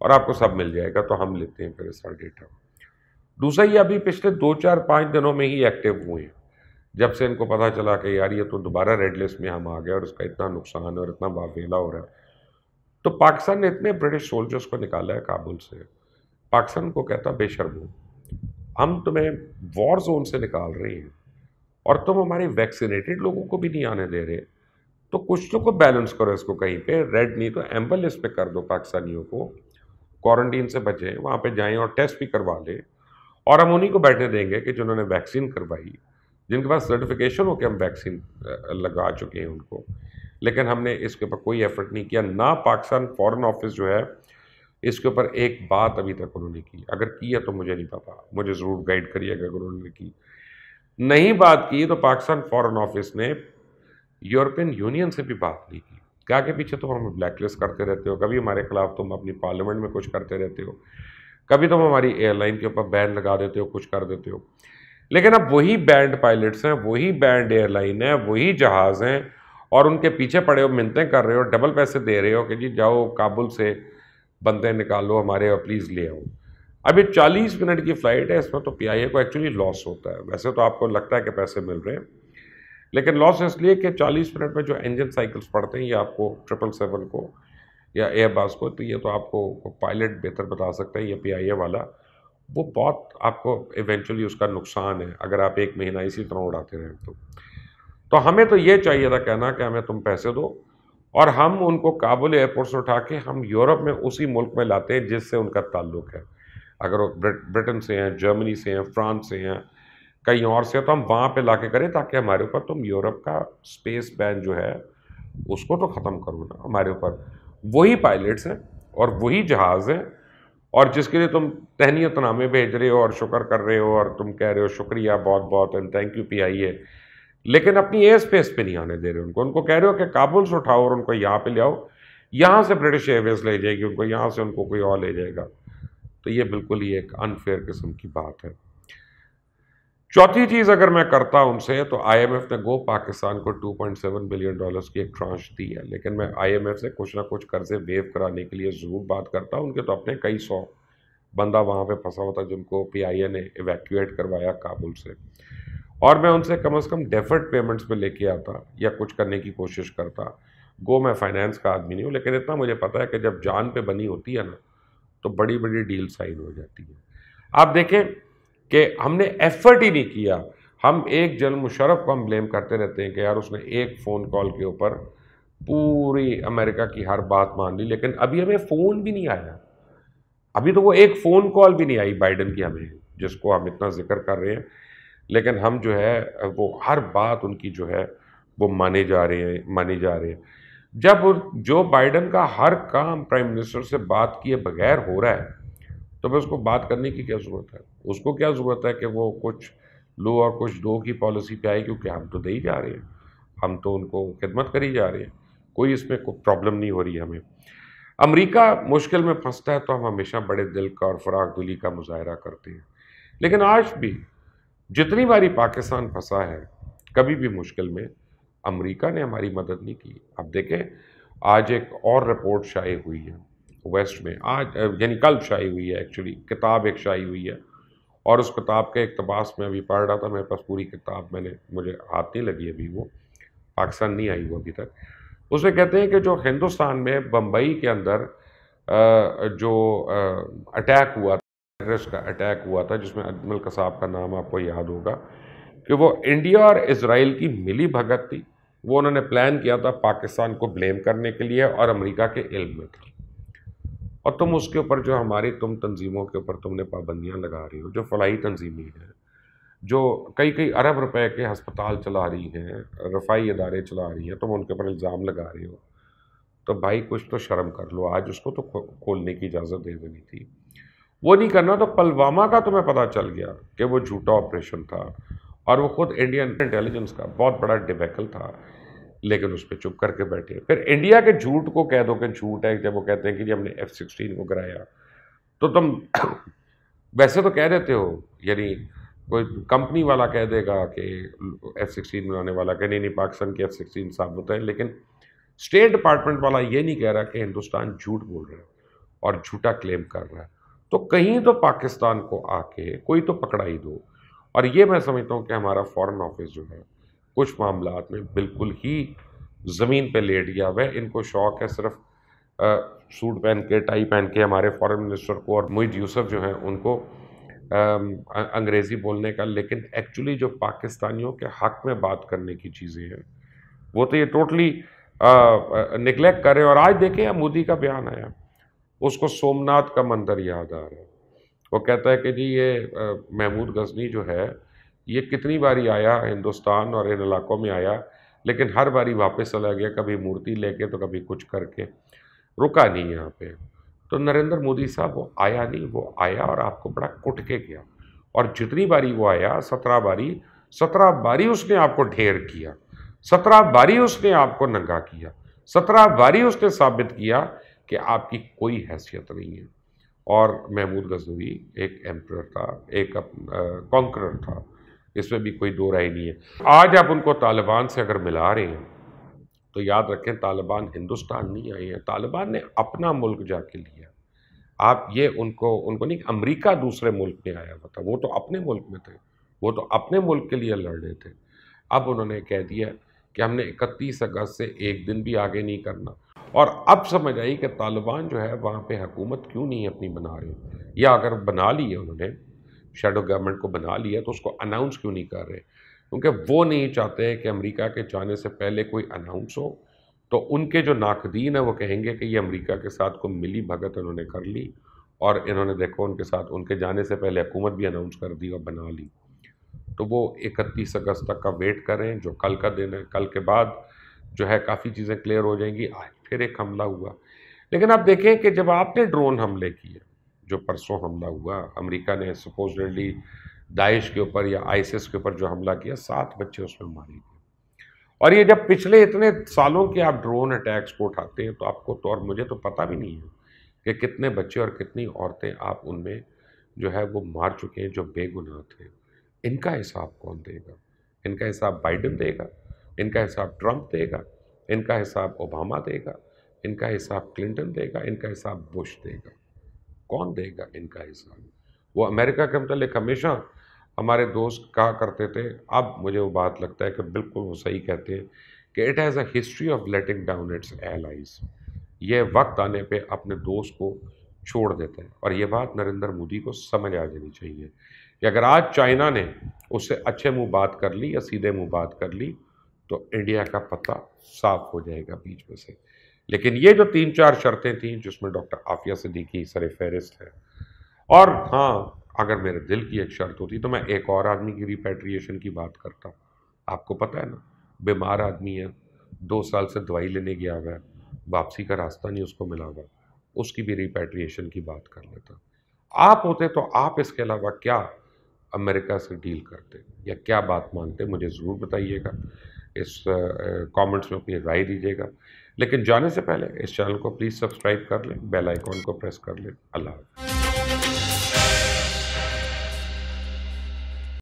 اور آپ کو سب مل جائے گا، تو ہم لیتے ہیں پھر اس کا ڈیٹا۔ دوسرا یہ ابھی پچھلے 2 4 5 دنوں میں ہی ایکٹیو ہوئے ہیں، جب سے ان کو پتہ چلا کہ یار یہ تو دوبارہ ریڈ لسٹ میں ہم آ گئے اور اس کا اتنا نقصان ہے اور اتنا واویلا ہو رہا ہے، تو پاکستان نے اتنے برٹش سولجرز کو نکالا ہے کابل سے۔ پاکستان کو کہتا بے شرمو، ہم تمہیں وار زون سے نکال رہے ہیں اور تم ہمارے ویکسینیٹڈ لوگوں کو بھی نہیں آنے دے رہے، تو کچھ تو کو بیلنس کرو اس کو، کہیں پہ ریڈ نہیں تو ایمبر لسٹ پہ کر دو پاکستانیوں کو، کوارنٹین سے بچیں، وہاں پہ جائیں اور ٹیسٹ بھی کروا لیں، اور ہم انہیں کو بیٹھنے دیں گے کہ جنہوں نے ویکسین کروائی، جن کے پاس سرٹیفکیشن ہو کہ ہم ویکسین لگا چکے ہیں ان کو۔ لیکن ہم نے اس کے اوپر کوئی ایفرٹ نہیں کیا، نہ پاکستان فورن آفس جو ہے اس کے اوپر ایک بات ابھی تک انہوں نے کی، اگر کی ہے تو مجھے نہیں پتا، مجھے ضرور گائیڈ کریے گا اگر انہوں نے کی۔ نہیں بات کی تو پاکستان فورن آفس نے یورپین یونین سے بھی بات نہیں کی کہ آگے پیچھے تم ہمیں بلیک لسٹ کرتے رہتے ہو، کبھی ہمارے خلاف تم اپنی پارلیمنٹ میں کچھ کرتے رہتے ہو، کبھی تم ہماری ایئر لائن کے اوپر بین لگا دیتے ہو، کچھ کر دیتے ہو، لیکن اب وہی بینڈ پائلٹس ہیں، وہی بینڈ ایئر لائن ہے، وہی جہاز ہیں، اور ان کے پیچھے پڑے ہو، منتیں کر رہے ہو، ڈبل پیسے دے رہے ہو کہ جی جاؤ کابل سے بندے نکالو ہمارے اور پلیز لے آؤ۔ اب یہ 40 منٹ کی فلائٹ ہے، اس میں تو پی آئی اے کو ایکچولی لاس ہوتا ہے، ویسے تو آپ کو لگتا ہے کہ پیسے مل رہے ہیں، لیکن لاس اس لیے کہ 40 منٹ میں جو انجن سائیکلز پڑتے ہیں یہ آپ کو 777 کو یا ایئر باس کو، تو یہ تو آپ کو پائلٹ بہتر بتا سکتا ہے، یہ پی آئی اے والا وہ بہت آپ کو ایونچولی اس کا نقصان ہے اگر آپ ایک مہینہ اسی طرح اڑاتے رہیں تو ہمیں تو یہ چاہیے تھا کہنا کہ ہمیں تم پیسے دو، اور ہم ان کو کابل ایئرپورٹ سے اٹھا کے ہم یورپ میں اسی ملک میں لاتے ہیں جس سے ان کا تعلق ہے، اگر وہ برٹن سے ہیں، جرمنی سے ہیں، فرانس سے ہیں، کہیں اور سے، تو ہم وہاں پہ لا کے کریں تاکہ ہمارے اوپر تم یورپ کا اسپیس بین جو ہے اس کو تو ختم کرو نا، ہمارے اوپر وہی پائلٹس ہیں اور وہی جہاز ہیں، اور جس کے لیے تم تہنیت نامے بھیج رہے ہو اور شکر کر رہے ہو اور تم کہہ رہے ہو شکریہ بہت بہت اینڈ تھینک یو پی آئی اے، لیکن اپنی ایئر اسپیس پہ نہیں آنے دے رہے ان کو کہہ رہے ہو کہ کابل سے اٹھاؤ اور ان کو یہاں پہ لے آؤ، یہاں سے برٹش ایئر ویز لے جائے گی ان کو، یہاں سے ان کو کوئی اور لے جائے گا، تو یہ بالکل ہی ایک انفیئر قسم کی بات ہے۔ چوتھی چیز اگر میں کرتا ان سے تو آئی ایم ایف نے پاکستان کو $2.7 بلین کی ایک ٹرانش دی ہے، لیکن میں آئی ایم ایف سے کچھ نہ کچھ قرضے ویو کرانے کے لیے ضرور بات کرتا ہوں، ان کے تو اپنے کئی 100 بندہ وہاں پہ پھنسا ہوتا جن کو پی آئی اے نے ایویکویٹ کروایا کابل سے، اور میں ان سے کم از کم ڈیفرڈ پیمنٹس پہ لے کے آتا یا کچھ کرنے کی کوشش کرتا۔ میں فائنینس کا آدمی نہیں ہوں، لیکن اتنا مجھے پتا ہے کہ جب جان پہ بنی ہوتی ہے نا تو بڑی بڑی ڈیل سائن ہو جاتی ہے۔ آپ دیکھیں کہ ہم نے ایفرٹ ہی نہیں کیا، ہم ایک جنرل مشرف کو ہم بلیم کرتے رہتے ہیں کہ یار اس نے ایک فون کال کے اوپر پوری امریکہ کی ہر بات مان لی، لیکن ابھی ہمیں فون بھی نہیں آیا، ابھی تو وہ ایک فون کال بھی نہیں آئی بائیڈن کی ہمیں، جس کو ہم اتنا ذکر کر رہے ہیں، لیکن ہم جو ہے وہ ہر بات ان کی جو ہے وہ مانے جا رہے ہیں۔ جب جو بائیڈن کا ہر کام پرائم منسٹر سے بات کیے بغیر ہو رہا ہے تو پھر اس کو بات کرنے کی کیا ضرورت ہے؟ اس کو کیا ضرورت ہے کہ وہ کچھ لو اور کچھ دو کی پالیسی پہ آئے، کیونکہ ہم تو دے ہی جا رہے ہیں، ہم تو ان کو خدمت کری جا رہے ہیں، کوئی اس میں کوئی پرابلم نہیں ہو رہی ہمیں۔ امریکہ مشکل میں پھنستا ہے تو ہم ہمیشہ بڑے دل کا اور فراخ دلی کا مظاہرہ کرتے ہیں، لیکن آج بھی جتنی باری پاکستان پھنسا ہے کبھی بھی مشکل میں امریکہ نے ہماری مدد نہیں کی۔ اب دیکھیں آج ایک اور رپورٹ شائع ہوئی ہے ویسٹ میں، آج یعنی کل شائع ہوئی ہے، ایکچولی کتاب ایک شائع ہوئی ہے، اور اس کتاب کے اقتباس میں ابھی پڑھ رہا تھا، میرے پاس پوری کتاب مجھے ہاتھ نہیں لگی ابھی، وہ پاکستان نہیں آئی وہ ابھی تک۔ اس میں کہتے ہیں کہ جو ہندوستان میں بمبئی کے اندر جو اٹیک ہوا تھا، ٹیررسٹ کا اٹیک ہوا تھا، جس میں اجمل قصاب کا نام آپ کو یاد ہوگا، کہ وہ انڈیا اور اسرائیل کی ملی بھگت تھی، وہ انہوں نے پلان کیا تھا پاکستان کو بلیم کرنے کے لیے اور امریکہ کے علم میں تھا، اور تم اس کے اوپر جو ہماری تنظیموں کے اوپر تم نے پابندیاں لگا رہی ہو، جو فلاحی تنظیمیں ہیں، جو کئی ارب روپے کے ہسپتال چلا رہی ہیں، رفائی ادارے چلا رہی ہیں، تم ان کے اوپر الزام لگا رہے ہو، تو بھائی کچھ تو شرم کر لو، آج اس کو تو کھولنے کی اجازت دے دینی تھی، وہ نہیں کرنا۔ تو پلوامہ کا تمہیں پتہ چل گیا کہ وہ جھوٹا آپریشن تھا، اور وہ خود انڈین انٹیلیجنس کا بہت بڑا ڈیبیکل تھا، لیکن اس پہ چپ کر کے بیٹھے۔ پھر انڈیا کے جھوٹ کو کہہ دو کہ جھوٹ ہے، جب وہ کہتے ہیں کہ جی ہم نے F-16 کو گرایا، تو تم ویسے تو کہہ دیتے ہو، یعنی کوئی کمپنی والا کہہ دے گا کہ F-16 بنانے والا کہ نہیں پاکستان کے F-16 ثابت ہے، لیکن اسٹیٹ ڈپارٹمنٹ والا یہ نہیں کہہ رہا کہ ہندوستان جھوٹ بول رہا ہے۔ اور جھوٹا کلیم کر رہا ہے، تو کہیں تو پاکستان کو آ کے کوئی تو پکڑا ہی دو۔ اور یہ میں سمجھتا ہوں کہ ہمارا فورن آفس جو ہے کچھ معاملات میں بالکل ہی زمین پہ لیٹ گیا ہوا ہے۔ ان کو شوق ہے صرف سوٹ پہن کے ٹائی پہن کے ہمارے فارن منسٹر کو اور محمد یوسف جو ہیں ان کو انگریزی بولنے کا، لیکن ایکچولی جو پاکستانیوں کے حق میں بات کرنے کی چیزیں ہیں وہ تو یہ ٹوٹلی نگلیکٹ کر رہے ہیں۔ اور آج دیکھیں مودی کا بیان آیا، اس کو سومناتھ کا مندر یاد آ رہا ہے۔ وہ کہتا ہے کہ جی یہ محمود غزنی جو ہے یہ کتنی باری آیا ہندوستان اور ان علاقوں میں آیا، لیکن ہر باری واپس چلا گیا، کبھی مورتی لے کے تو کبھی کچھ کر کے، رکا نہیں یہاں پہ۔ تو نریندر مودی صاحب وہ آیا نہیں، وہ آیا اور آپ کو بڑا کٹ کے گیا، اور جتنی باری وہ آیا 17 باری اس نے آپ کو ڈھیر کیا، 17 باری اس نے آپ کو ننگا کیا، 17 باری اس نے ثابت کیا کہ آپ کی کوئی حیثیت نہیں ہے۔ اور محمود غزنوی ایک ایمپرر تھا، ایک کانکرر تھا، اس میں بھی کوئی دو رائے نہیں ہے۔ آج آپ ان کو طالبان سے اگر ملا رہے ہیں تو یاد رکھیں طالبان ہندوستان نہیں آئے ہیں، طالبان نے اپنا ملک جا کے لیا۔ آپ یہ ان کو نہیں، امریکہ دوسرے ملک میں آیا ہوا تھا، وہ تو اپنے ملک میں تھے، وہ تو اپنے ملک کے لیے لڑ رہے تھے۔ اب انہوں نے کہہ دیا کہ ہم نے 31 اگست سے ایک دن بھی آگے نہیں کرنا، اور اب سمجھ آئی کہ طالبان جو ہے وہاں پہ حکومت کیوں نہیں اپنی بنا رہے، یا اگر بنا لی ہے انہوں نے شیڈو گورنمنٹ کو بنا لیا تو اس کو اناؤنس کیوں نہیں کر رہے، کیونکہ وہ نہیں چاہتے کہ امریکہ کے جانے سے پہلے کوئی اناؤنس ہو تو ان کے جو ناقدین ہیں وہ کہیں گے کہ یہ امریکہ کے ساتھ کو ملی بھگت انہوں نے کر لی، اور انہوں نے دیکھو ان کے ساتھ ان کے جانے سے پہلے حکومت بھی اناؤنس کر دی اور بنا لی۔ تو وہ 31 اگست تک کا ویٹ کریں، جو کل کا دن ہے، کل کے بعد جو ہے کافی چیزیں کلیئر ہو جائیں گی۔ آج پھر ایک حملہ ہوا، لیکن آپ دیکھیں کہ جب آپ نے ڈرون حملے کیے، جو پرسوں حملہ ہوا امریکہ نے سپوزڈلی داعش کے اوپر یا آئیسس کے اوپر جو حملہ کیا، 7 بچے اس میں مارے گئے۔ اور یہ جب پچھلے اتنے سالوں کے آپ ڈرون اٹیکس کو اٹھاتے ہیں تو آپ کو تو، اور مجھے تو پتہ بھی نہیں ہے کہ کتنے بچے اور کتنی عورتیں آپ ان میں جو ہے وہ مار چکے ہیں جو بے گناہ تھے۔ ان کا حساب کون دے گا؟ ان کا حساب بائیڈن دے گا، ان کا حساب ٹرمپ دے گا، ان کا حساب اوباما دے گا، ان کا حساب کلنٹن دے گا، ان کا حساب بش دے گا؟ کون دے گا ان کا حساب؟ وہ امریکہ کے متعلق ہمیشہ ہمارے دوست کہا کرتے تھے، اب مجھے وہ بات لگتا ہے کہ بالکل وہ صحیح کہتے ہیں کہ it has a history of letting down its allies. یہ وقت آنے پہ اپنے دوست کو چھوڑ دیتا ہے، اور یہ بات نریندر مودی کو سمجھ آ جانی چاہیے کہ اگر آج چائنا نے اس سے اچھے منہ بات کر لی یا سیدھے منہ بات کر لی تو انڈیا کا پتہ صاف ہو جائے گا بیچ میں سے۔ لیکن یہ جو 3-4 شرطیں تھیں جس میں ڈاکٹر عافیہ صدیقی سر فہرست ہے، اور ہاں اگر میرے دل کی ایک شرط ہوتی تو میں ایک اور آدمی کی ریپیٹریشن کی بات کرتا۔ آپ کو پتہ ہے نا، بیمار آدمی ہے، 2 سال سے دوائی لینے گیا ہوا ہے، واپسی کا راستہ نہیں اس کو ملا ہوا، اس کی بھی ریپیٹریشن کی بات کر لیتا۔ آپ ہوتے تو آپ اس کے علاوہ کیا امریکہ سے ڈیل کرتے یا کیا بات مانتے؟ مجھے ضرور بتائیے گا، اس کامنٹس میں اپنی رائے دیجیے گا۔ لیکن جانے سے پہلے اس چینل کو پلیز سبسکرائب کر لیں، بیل آئیکن کو پریس کر لیں۔ اللہ حافظ۔